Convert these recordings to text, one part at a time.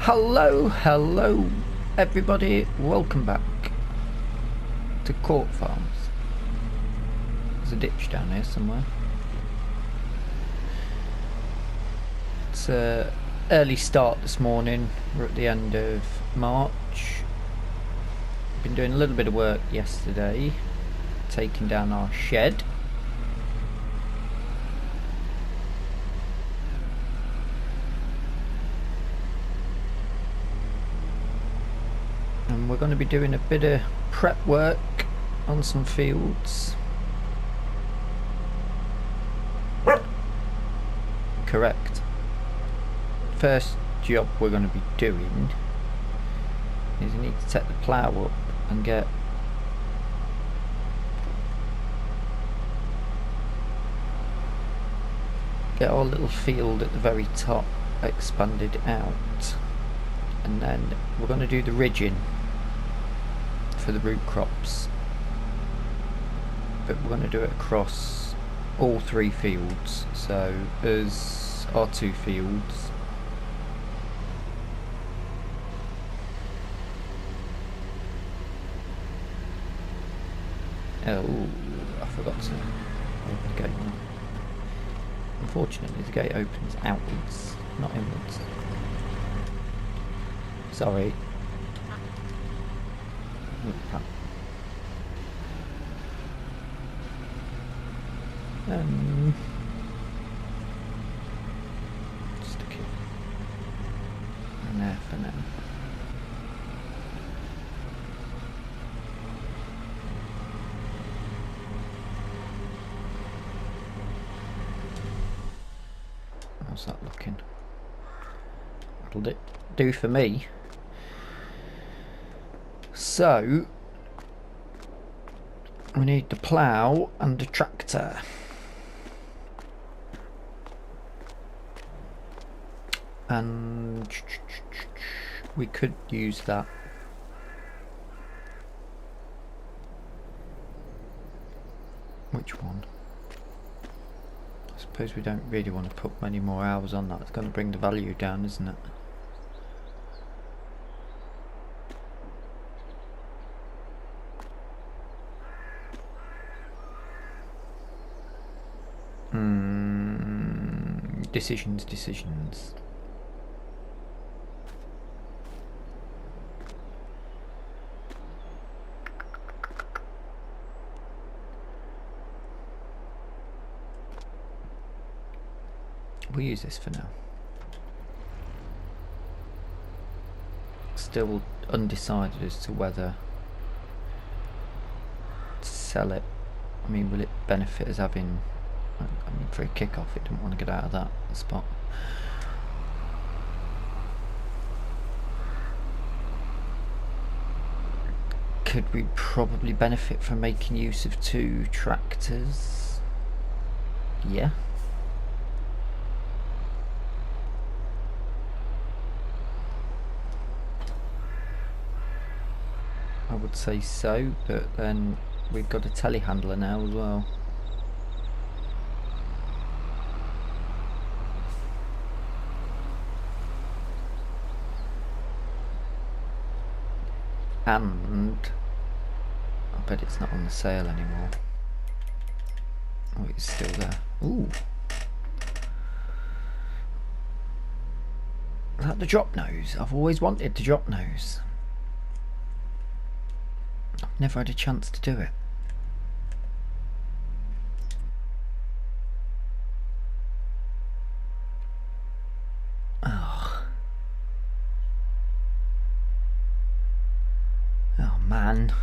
Hello everybody, welcome back to Court Farms. There's a ditch down here somewhere. It's an early start this morning. We're at the end of March. Been doing a little bit of work yesterday, taking down our shed. And we're going to be doing a bit of prep work on some fields. Correct. First job we're going to be doing is we need to set the plough up and get our little field at the very top expanded out, and then we're going to do the ridging for the root crops, but we're going to do it across all three fields. So there's our two fields. Oh, I forgot to open the gate. Unfortunately the gate opens outwards, not inwards. Sorry. Stick it in there for now. How's that looking? That'll do for me. So we need the plough and the tractor. And we could use that. Which one? I suppose we don't really want to put many more hours on that. It's going to bring the value down, isn't it? Decisions. We'll use this for now. Still undecided as to whether to sell it. I mean, will it benefit us having... I mean, for a kick-off, it didn't want to get out of that spot. Could we probably benefit from making use of two tractors? Yeah. I would say so, but then we've got a telehandler now as well. And I bet it's not on the sale anymore. Oh, it's still there. Ooh. Is that the drop nose? I've always wanted the drop nose. I've never had a chance to do it. Man.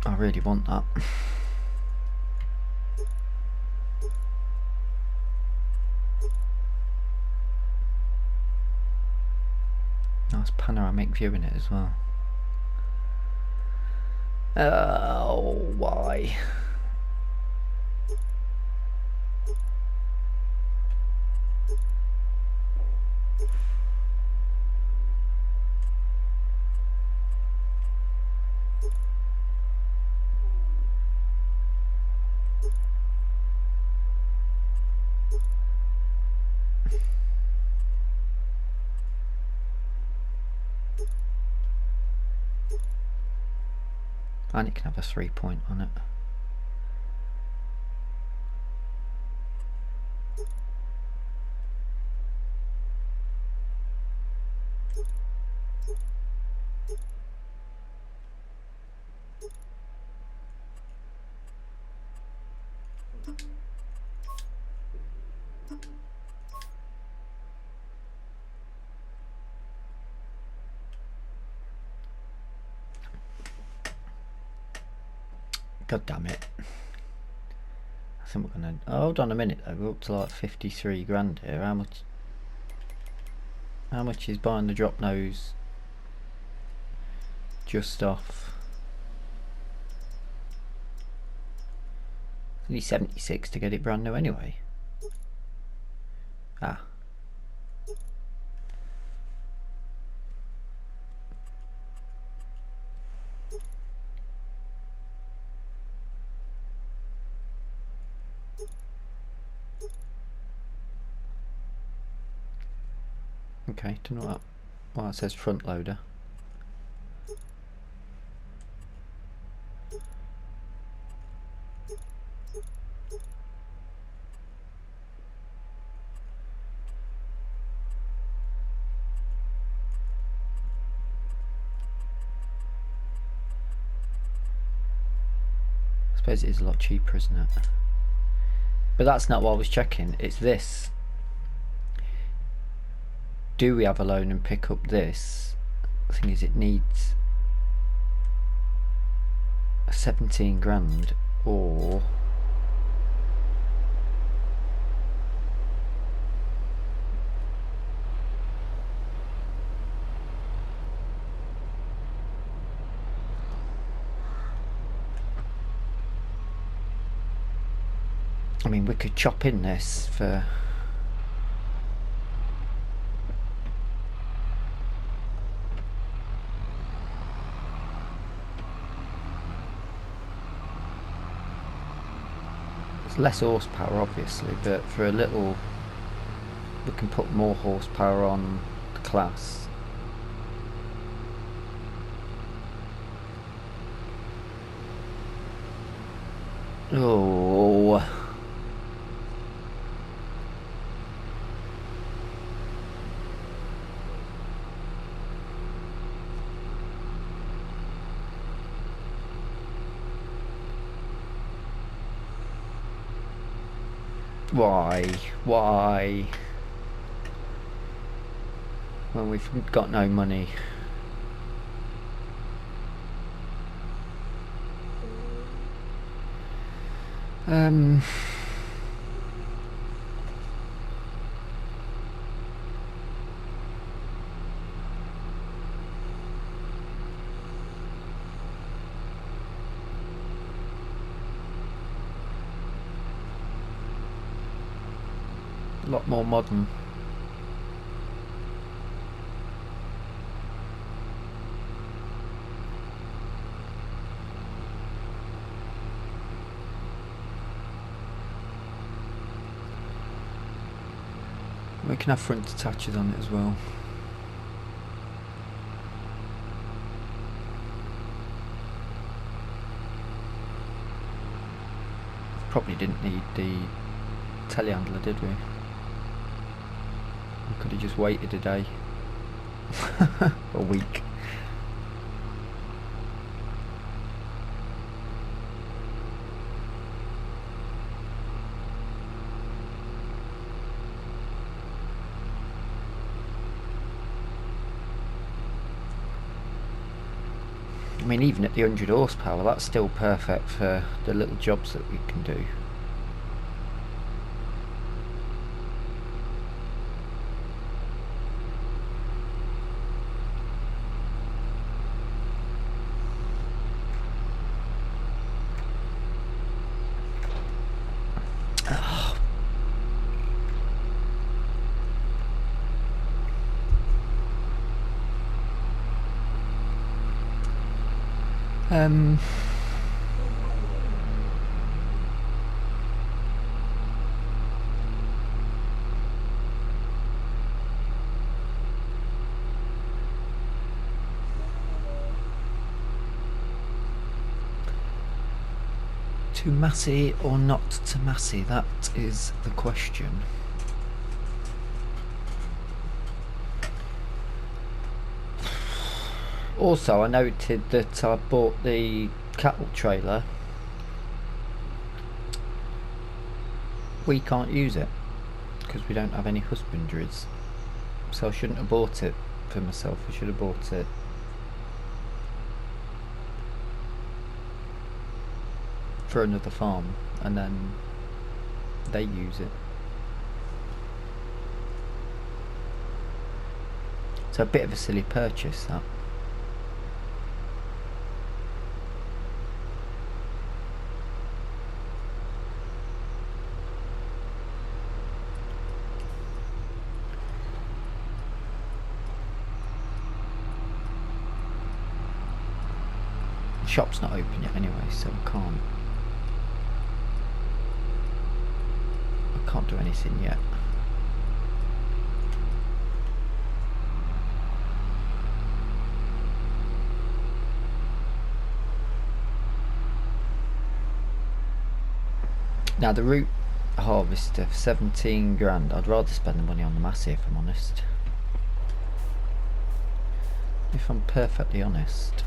I really want that. Nice panoramic view in it as well. Oh, why? And it can have a 3-point on it. God damn it. I think we're gonna hold on a minute though, we're up to like 53 grand here. How much is buying the drop nose just off? Only 76 to get it brand new anyway. Ah. Okay, don't know what. Well, it says front loader. I suppose it is a lot cheaper, isn't it? But that's not what I was checking. It's this. Do we have a loan and pick up this? The thing is, it needs 17 grand or I mean, we could chop in this for less horsepower obviously, but for a little we can put more horsepower on the class. Oh, why when we've got no money? A lot more modern. We can have front attaches on it as well. Probably didn't need the telehandler, did we? We could have just waited a day. A week. I mean, even at the 100 horsepower, that's still perfect for the little jobs that we can do. To Massey or not to Massey, that is the question. Also, I noted that I bought the cattle trailer. We can't use it because we don't have any husbandries, so I shouldn't have bought it for myself. I should have bought it for another farm and then they use it. So a bit of a silly purchase, that. The shop's not open yet anyway, so I can't do anything yet. Now the root harvester for 17 grand, I'd rather spend the money on the Massey if I'm honest. If I'm perfectly honest.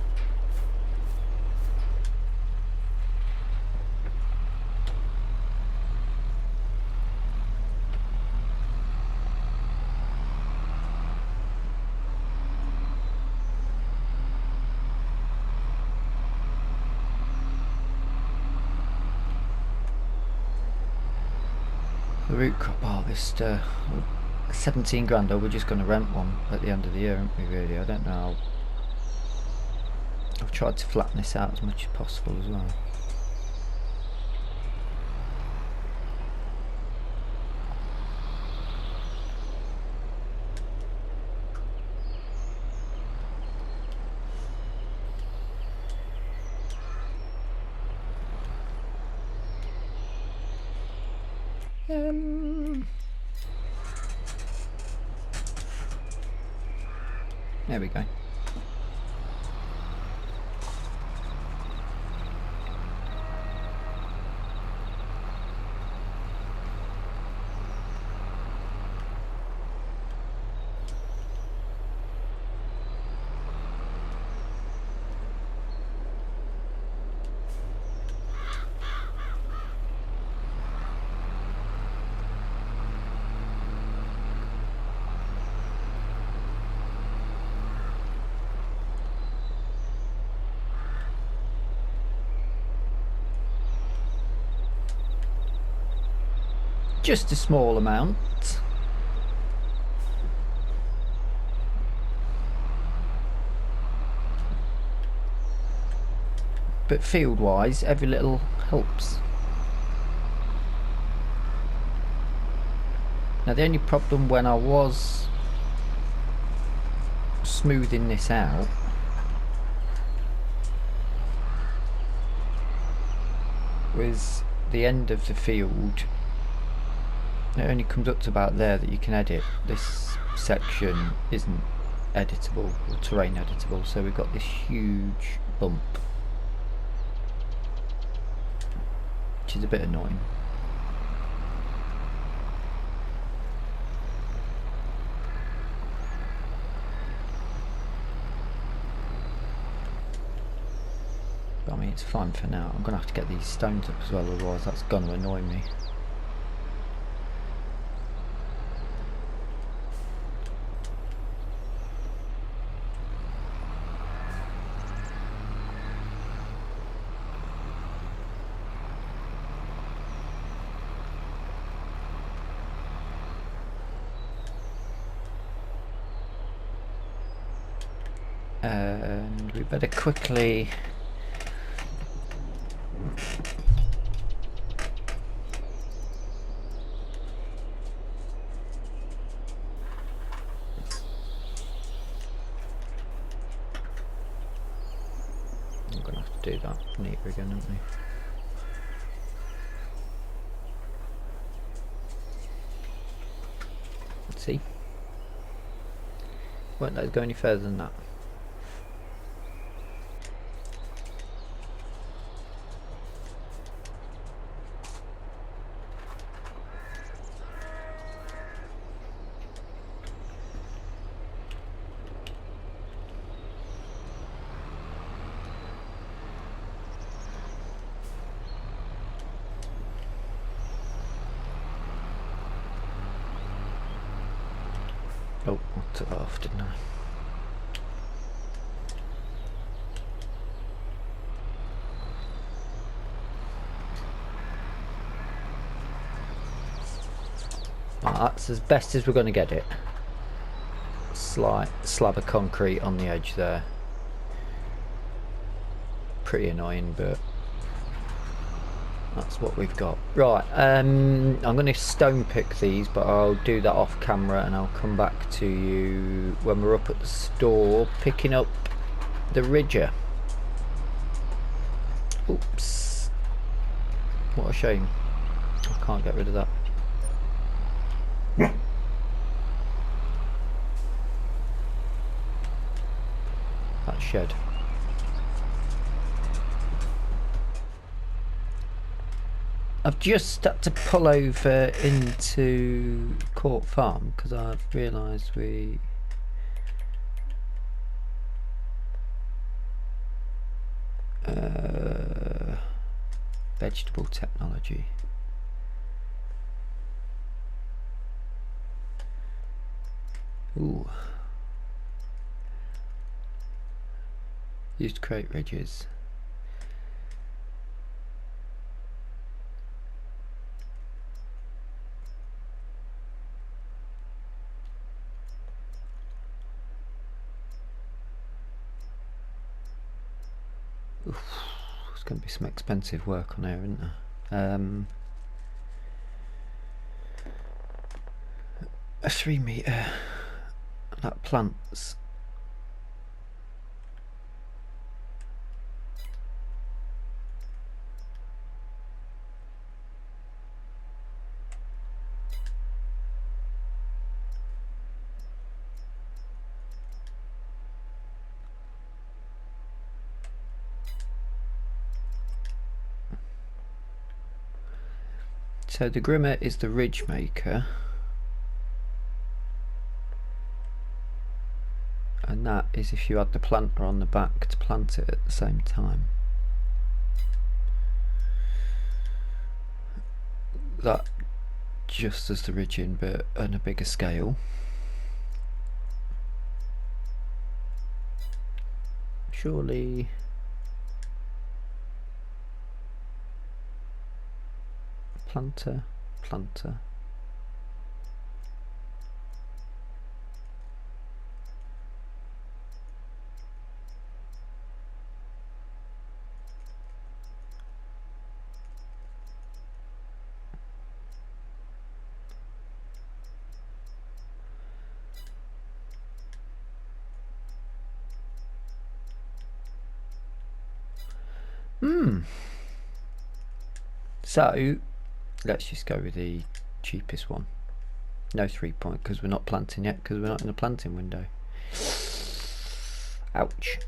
The root crop harvester, 17 grand, or we're just going to rent one at the end of the year, aren't we really? I don't know. I've tried to flatten this out as much as possible as well. There we go. Just a small amount. But field wise, every little helps. Now the only problem when I was smoothing this out was the end of the field. It only comes up to about there that you can edit. This section isn't editable or terrain editable, so we've got this huge bump, which is a bit annoying. But I mean, it's fine for now. I'm gonna have to get these stones up as well, otherwise that's gonna annoy me. And we better quickly I'm gonna have to do that neater again, aren't we? Let's see. Won't let us go any further than that. blocked it off, didn't I? That's as best as we're going to get it. Slight slab of concrete on the edge there. Pretty annoying, but that's what we've got. Right, I'm going to stone pick these, but I'll do that off camera and I'll come back to you when we're up at the store picking up the ridger. Oops. What a shame. I can't get rid of that. That shed. I've just had to pull over into Court Farm because I've realised we vegetable technology. Ooh. Used to create ridges. Oof. It's going to be some expensive work on here, isn't there? A 3 metre that plants. So the grimmer is the ridge maker, and that is if you had the planter on the back to plant it at the same time. That just as the ridging, but on a bigger scale. Surely planter. So let's just go with the cheapest one. No 3-point because we're not planting yet, because we're not in the planting window. Ouch.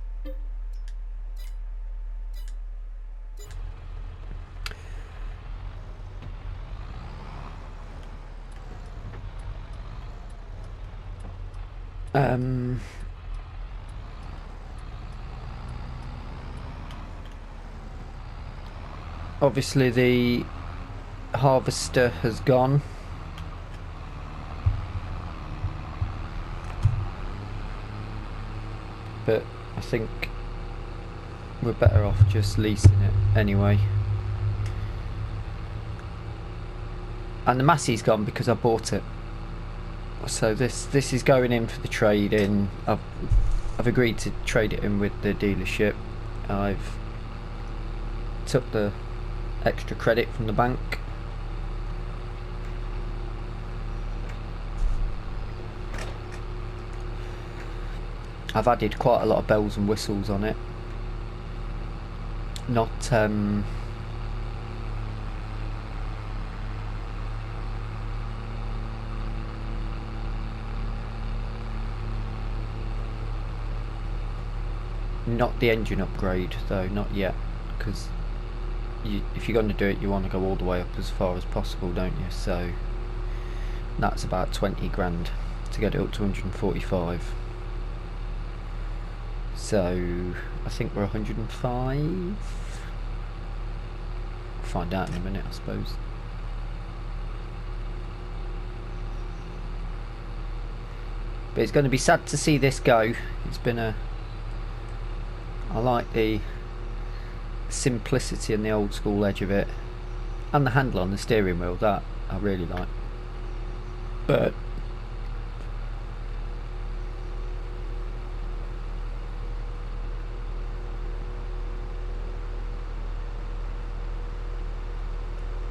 Obviously the harvester has gone. But I think we're better off just leasing it anyway. And the Massey's gone because I bought it. So this is going in for the trade in. I've agreed to trade it in with the dealership. I've took the extra credit from the bank. I've added quite a lot of bells and whistles on it. Not not the engine upgrade though, not yet, because if you're going to do it you want to go all the way up as far as possible, don't you? So that's about 20 grand to get it up to 145. So I think we're 105. We'll find out in a minute, I suppose. But it's going to be sad to see this go. It's been a... I like the simplicity and the old school edge of it. And the handle on the steering wheel, that I really like. But...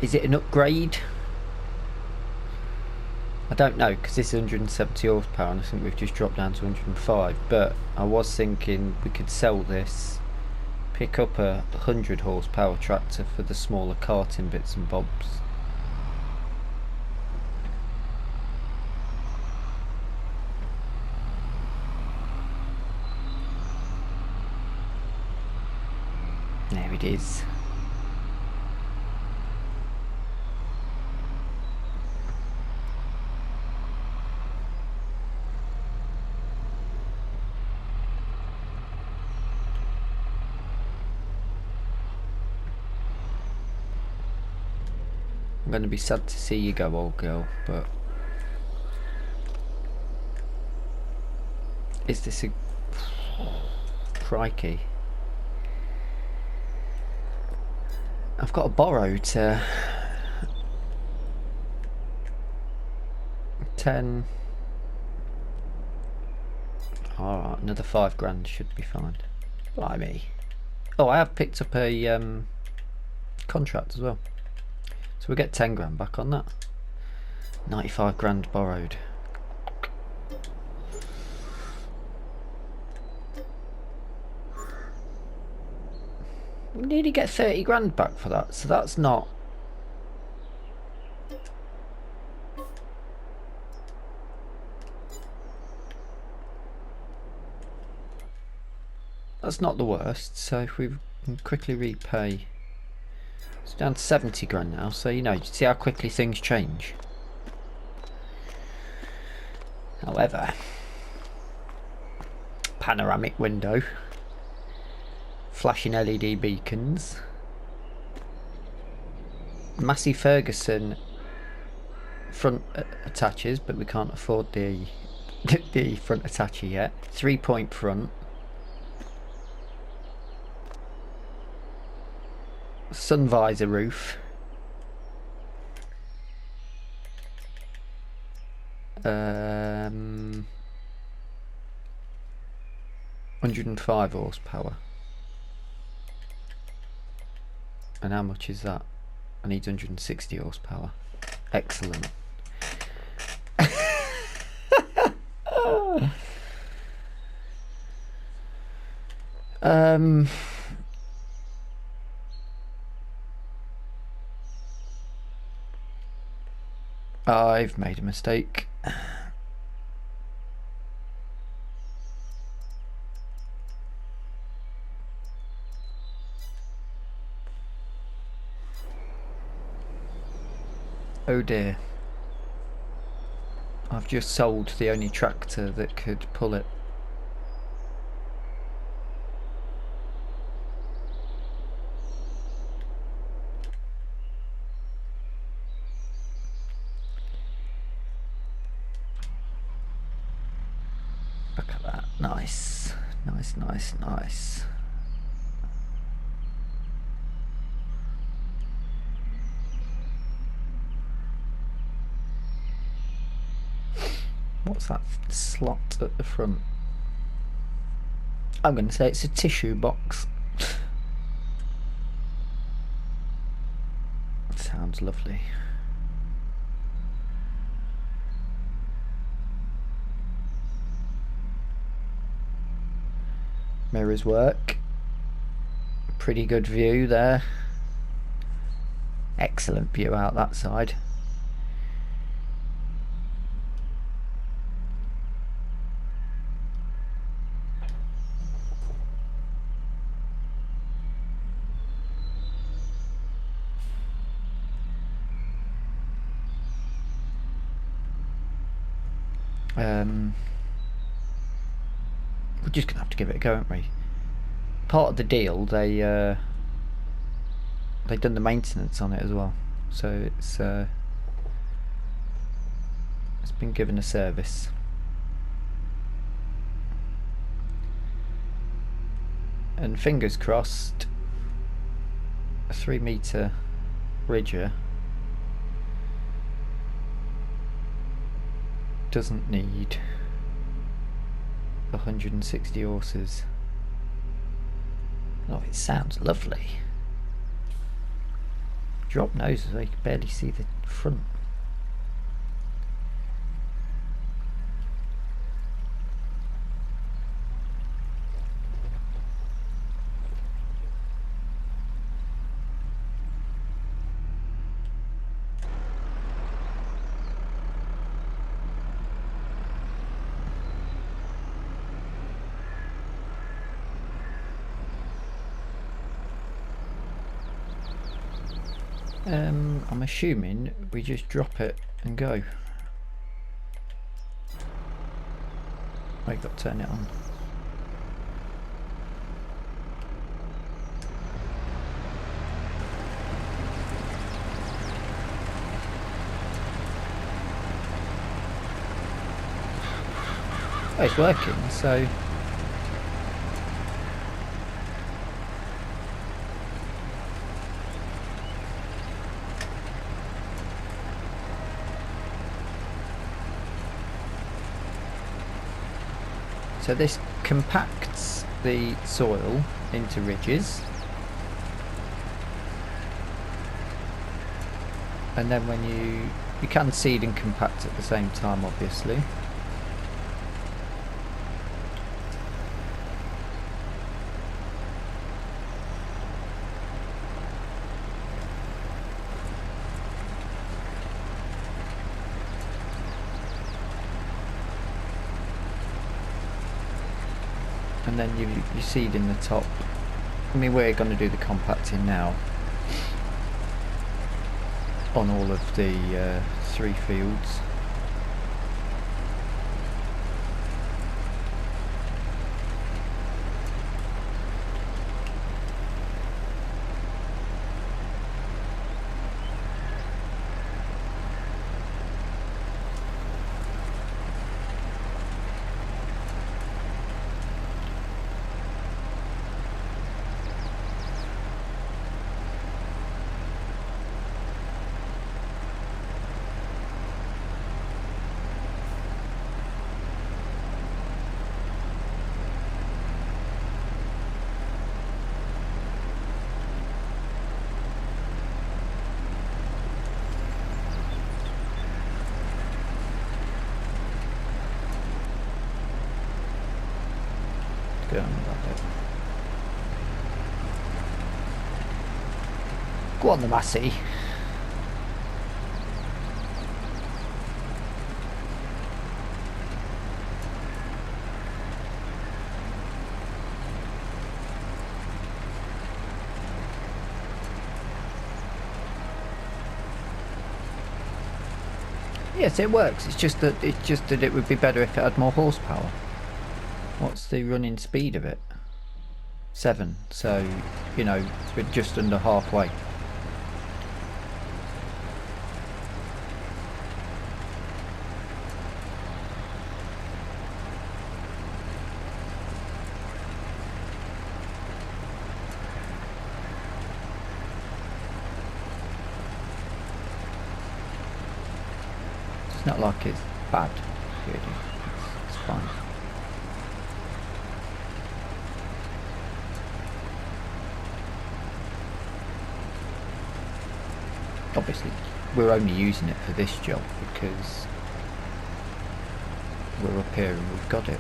is it an upgrade? I don't know, because this is 170 horsepower and I think we've just dropped down to 105, but I was thinking we could sell this, pick up a 100 horsepower tractor for the smaller carting bits and bobs. There it is. I'm going to be sad to see you go, old girl, but is this a... crikey. I've got to borrow to 10. Alright, another 5 grand should be fine. Blimey. Oh, I have picked up a contract as well. So we'll get 10 grand back on that. 95 grand borrowed. We nearly get 30 grand back for that, so that's not... that's not the worst. So if we can quickly repay... it's down to 70 grand now, so you know, you see how quickly things change. However, panoramic window, flashing LED beacons, Massey Ferguson front attaches, but we can't afford the the front attacher yet. 3-point front. Sun visor roof. 105 horsepower. And how much is that? I need 160 horsepower. Excellent. I've made a mistake. Oh dear. I've just sold the only tractor that could pull it. Look at that. Nice. Nice, nice, nice. What's that slot at the front? I'm going to say it's a tissue box. Sounds lovely. Mirrors work. Pretty good view there. Excellent view out that side. We're just gonna have to give it a go, aren't we? Part of the deal, they done the maintenance on it as well, so it's been given a service. And fingers crossed, a 3-metre ridger doesn't need 160 horses. Oh, it sounds lovely. Drop noses, I can barely see the front. I'm assuming we just drop it and go. Oh, you got to turn it on. Oh, it's working, so... So this compacts the soil into ridges, and then when you can seed and compact at the same time, obviously. And then you seed in the top. I mean, we're going to do the compacting now on all of the 3 fields. Go on, go on the Massey. Yes, it works. It's just that it would be better if it had more horsepower. What's the running speed of it? 7. So, you know, we're just under halfway. It's not like it's bad, really. It's fine. Obviously, we're only using it for this job because we're up here and we've got it.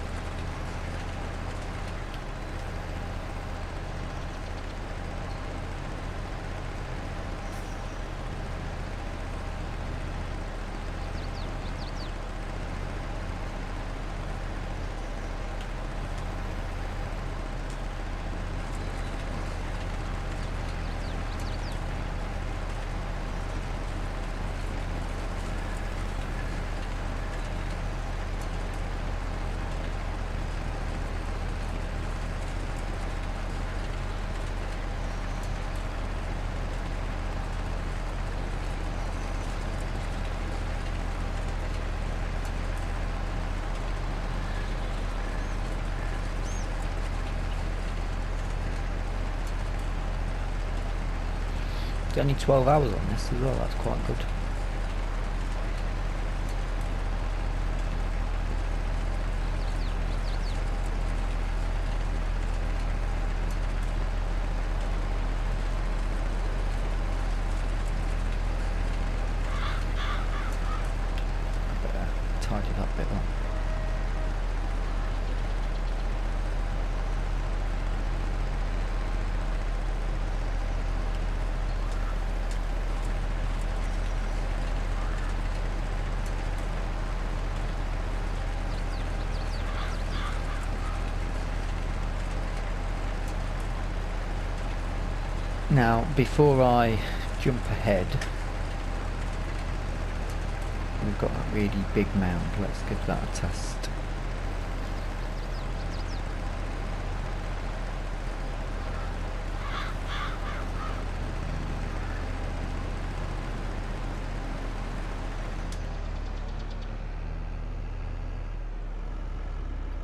It's only 12 hours on this as well, that's quite good. Better tidy that bit up. Now, before I jump ahead, we've got a really big mound. Let's give that a test.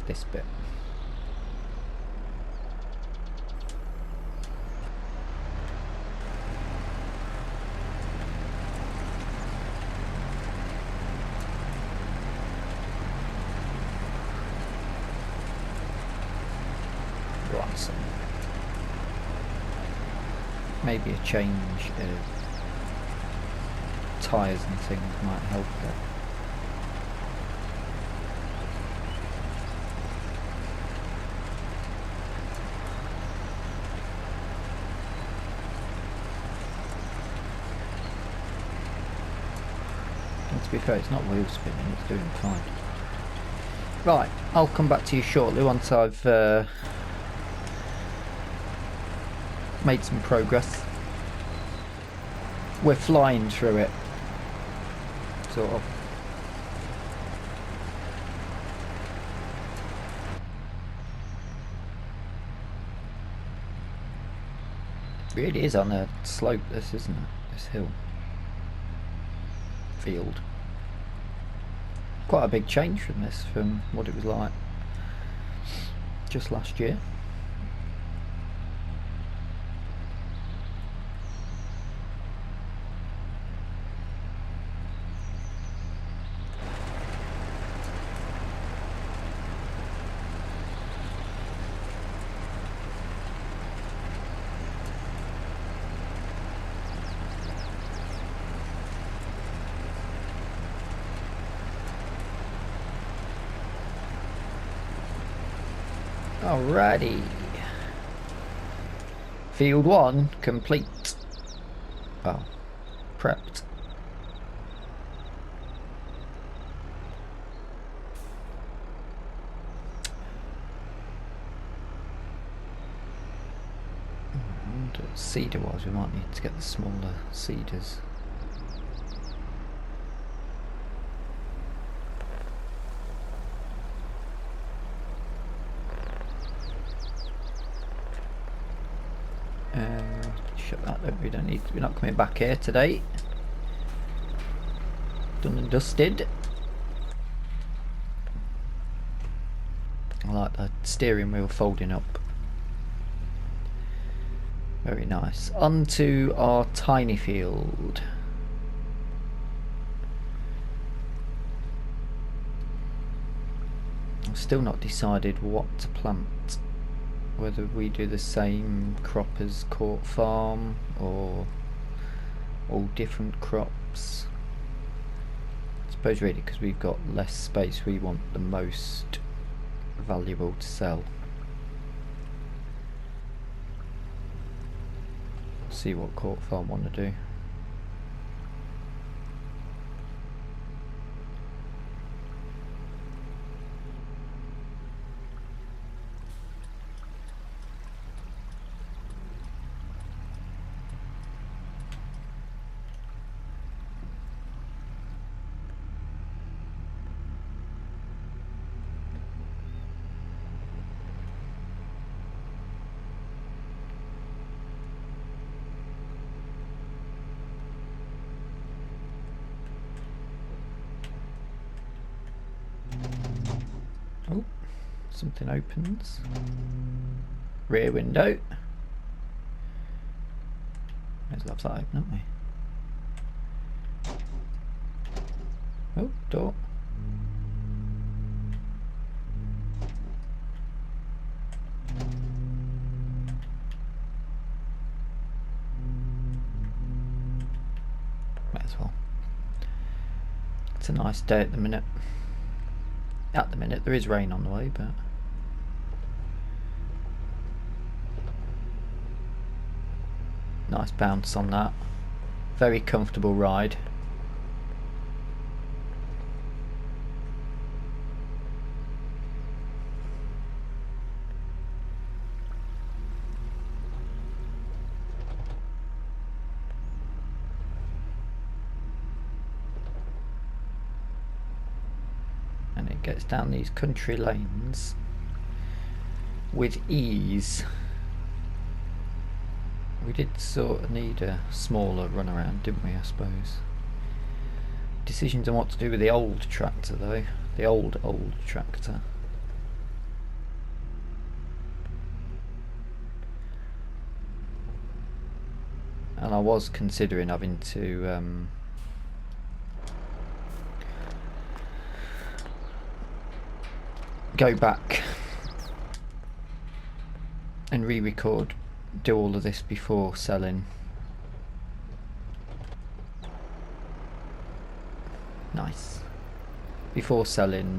This bit. Maybe a change of tyres and things might help there. And to be fair, it's not wheel spinning, it's doing fine. Right, I'll come back to you shortly once I've made some progress. We're flying through it, sort of. Really is on a slope, this, isn't it? This hill. Field. Quite a big change from this, from what it was like just last year. Alrighty. Field 1 complete. Oh, prepped. And cedar wise, we might need to get the smaller cedars. Shut that up, we don't need, we're not coming back here today. Done and dusted. I like the steering wheel folding up. Very nice. On to our tiny field. I've still not decided what to plant. Whether we do the same crop as Court Farm or all different crops. I suppose really because we've got less space, we want the most valuable to sell. See what Court Farm want to do. Oh, something opens. Rear window. May as well have that open, haven't we? Oh, door. May as well. It's a nice day at the minute. At the minute, there is rain on the way, but nice bounce on that. Very comfortable ride. And it gets down these country lanes with ease. We did sort of need a smaller runaround, didn't we, I suppose. Decisions on what to do with the old tractor though. The old tractor. And I was considering having to go back and re-record, do all of this before selling. Nice. Before selling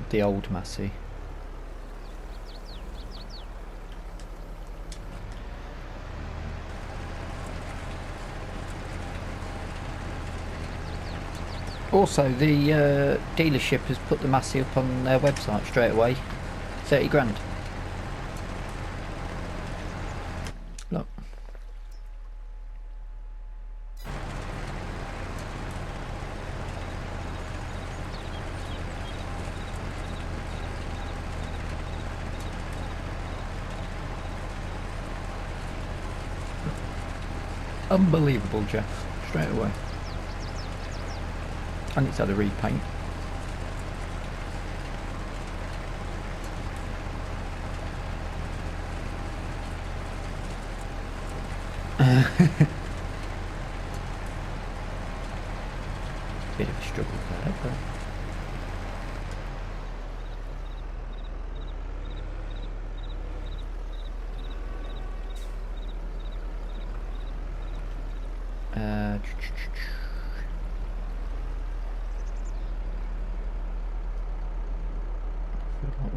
the old Massey. Also, the dealership has put the Massey up on their website straight away. 30 grand. Look. Unbelievable, Jeff. Straight away. And it's had a repaint. Bit of a struggle there, but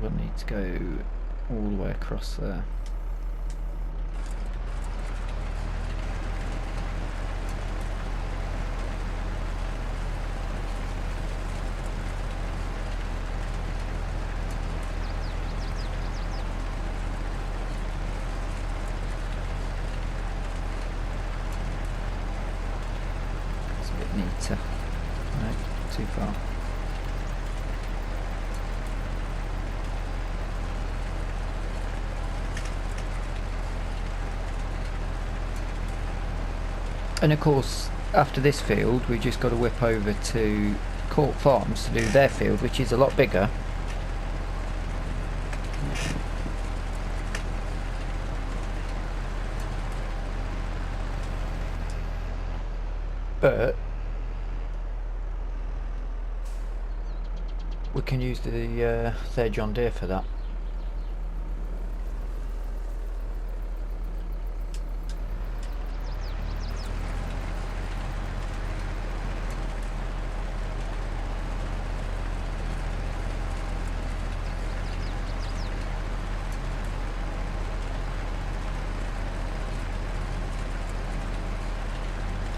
we'll need to go all the way across there. It's a bit neater. No, too far. And of course, after this field, we just got to whip over to Court Farms to do their field, which is a lot bigger. But we can use their John Deere for that.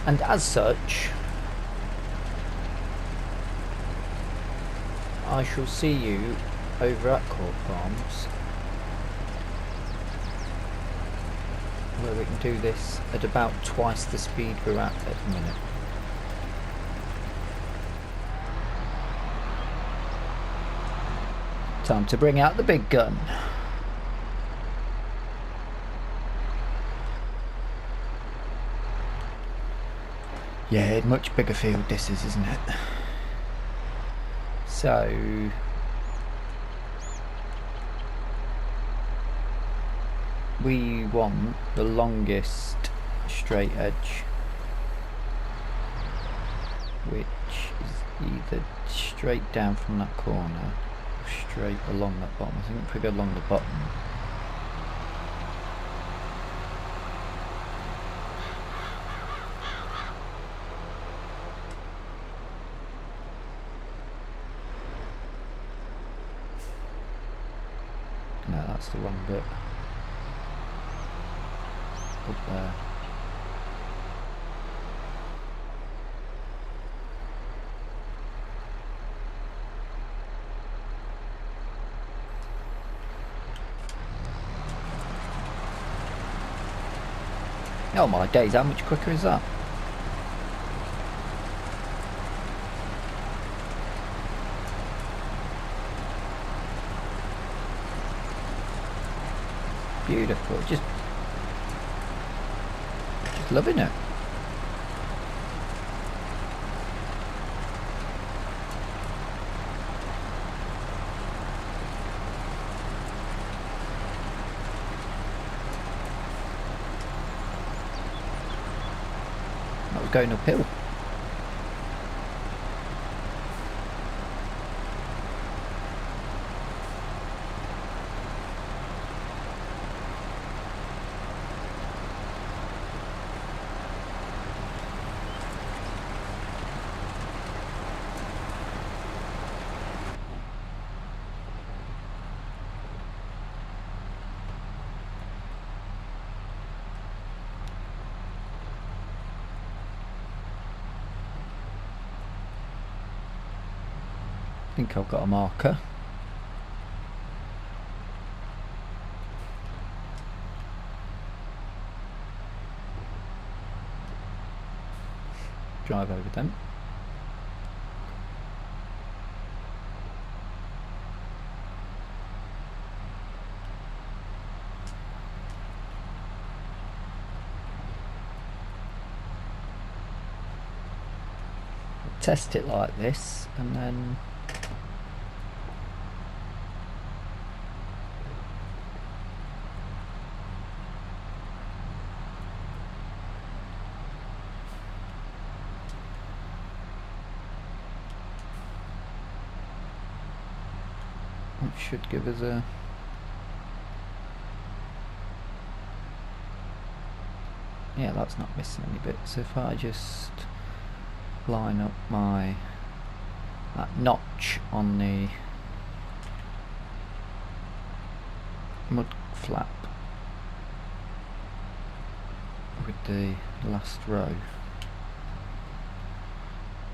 And as such, I shall see you over at Court Farms, where we can do this at about twice the speed we're at the minute. Time to bring out the big gun. Yeah, much bigger field this is, isn't it? So we want the longest straight edge, which is either straight down from that corner or straight along that bottom. I think if we go along the bottom, no, that's the wrong bit. Up there. Oh my days, how much quicker is that? Beautiful, just loving it. That was going uphill. I think I've got a marker. Drive over them. Test it like this and then it should give us a yeah, that's not missing any bits. If I just line up that notch on the mud flap with the last row.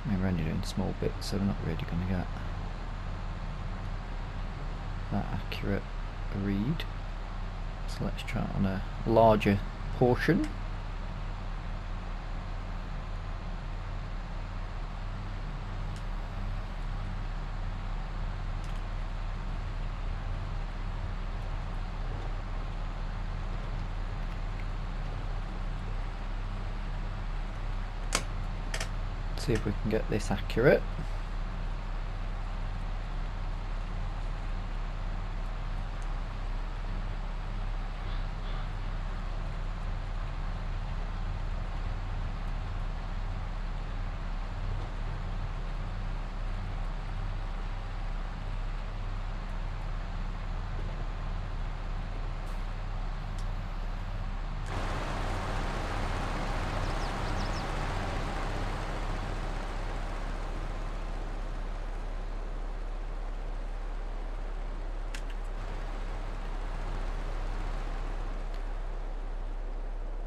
I mean, we're only doing small bits, so we're not really going to get that accurate a read. So let's try it on a larger portion. See if we can get this accurate.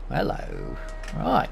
Hello. Right.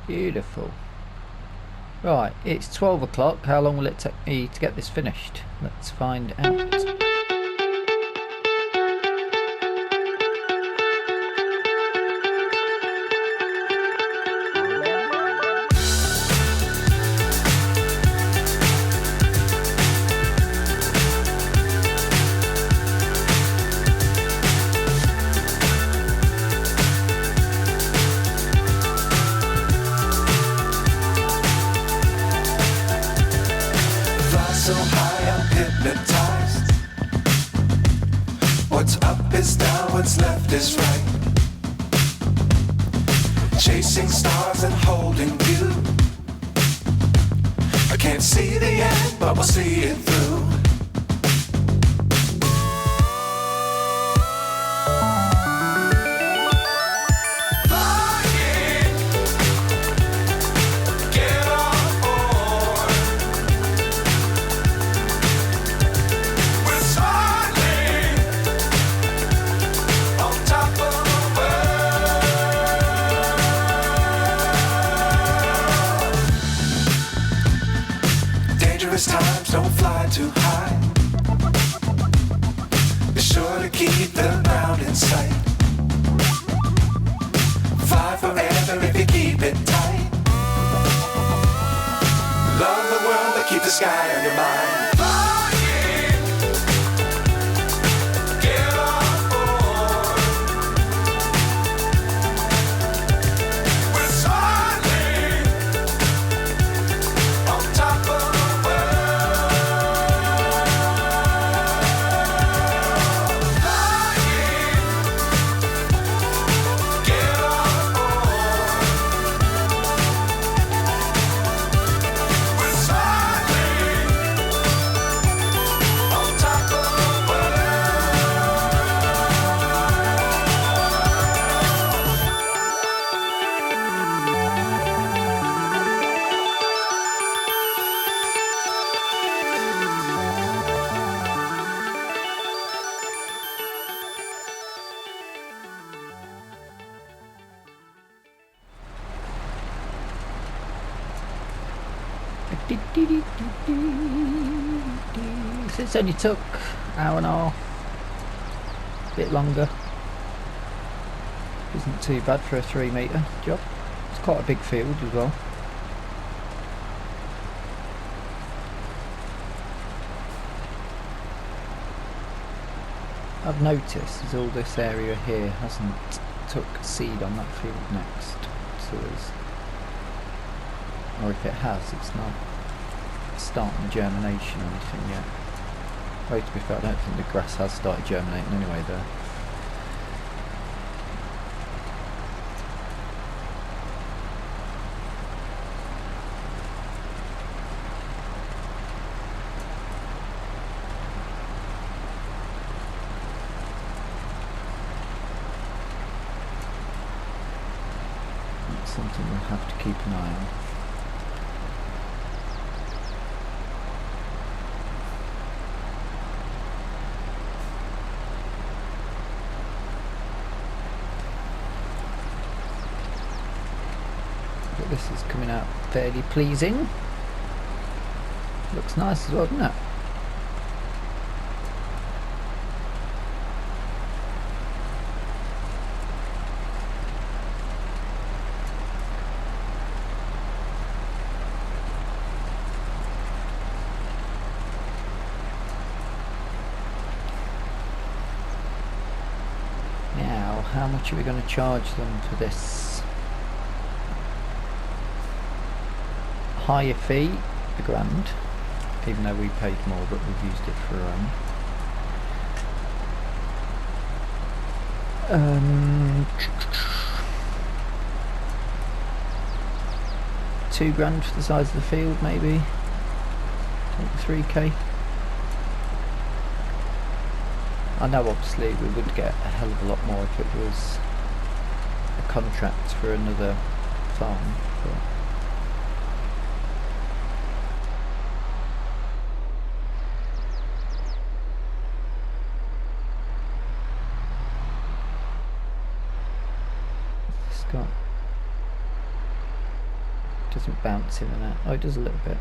Beautiful. Right, it's 12 o'clock. How long will it take me to get this finished? Let's find out. So high I'm hypnotized. What's up is down, what's left is right. Chasing stars and holding you. I can't see the end, but we'll see it through. Times don't fly too high. Be sure to keep the ground in sight. Fly forever if you keep it tight. Love the world but keep the sky on your mind. So it's only took an hour and a half, a bit longer. Isn't too bad for a 3 metre job. It's quite a big field as well. I've noticed is all this area here hasn't took seed on that field next to us. Or if it has, it's not starting germination or anything yet. Though to be fair, I don't think the grass has started germinating anyway there. That's something we'll have to keep an eye on. This is coming out fairly pleasing. Looks nice as well, doesn't it? Now, how much are we going to charge them for this? Higher fee, £1,000, even though we paid more, but we've used it for our own. £2,000 for the size of the field, maybe. Take 3k. I know obviously we would get a hell of a lot more if it was a contract for another farm, but Doesn't bounce in and out. Oh, it does a little bit.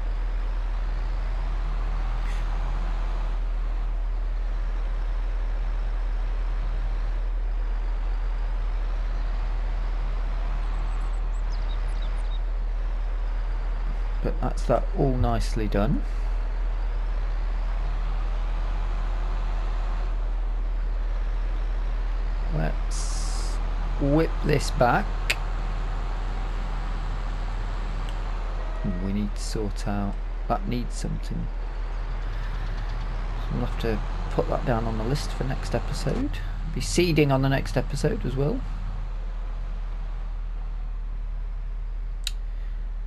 But that's that all nicely done. Let's whip this back. We need to sort out, that needs something. So we'll have to put that down on the list for next episode. Be seeding on the next episode as well.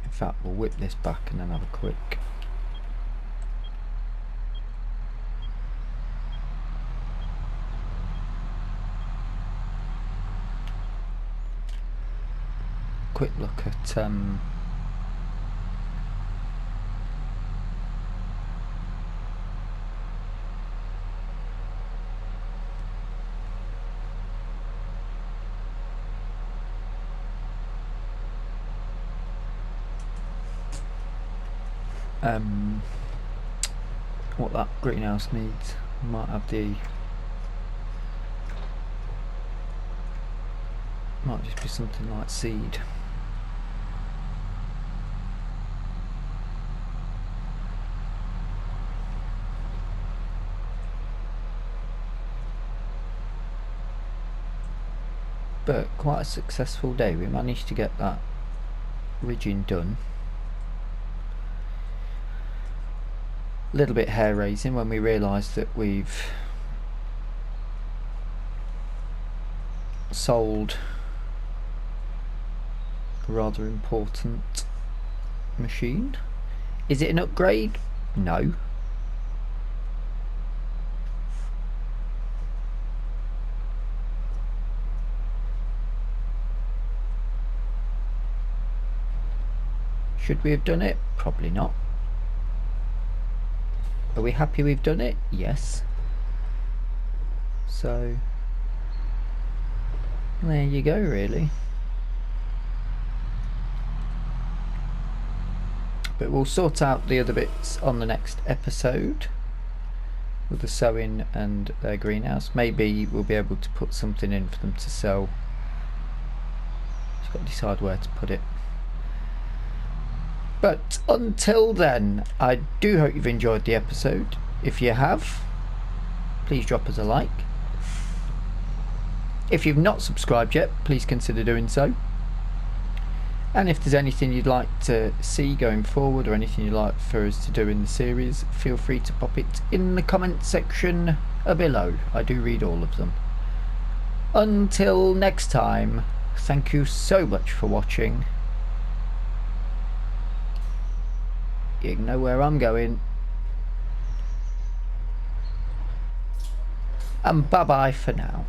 In fact, we'll whip this back and then have a quick look at what that greenhouse needs. Might have the, might just be something like seed. But quite a successful day. We managed to get that ridging done. A little bit hair raising when we realised that we've sold a rather important machine. Is it an upgrade? No. Should we have done it? Probably not. Are we happy we've done it? Yes. So there you go, really. But we'll sort out the other bits on the next episode with the sowing and their greenhouse. Maybe we'll be able to put something in for them to sell. Just got to decide where to put it. But until then, I do hope you've enjoyed the episode. If you have, please drop us a like. If you've not subscribed yet, please consider doing so. And if there's anything you'd like to see going forward, or anything you'd like for us to do in the series, feel free to pop it in the comment section below. I do read all of them. Until next time, thank you so much for watching. You know where I'm going. And bye bye for now.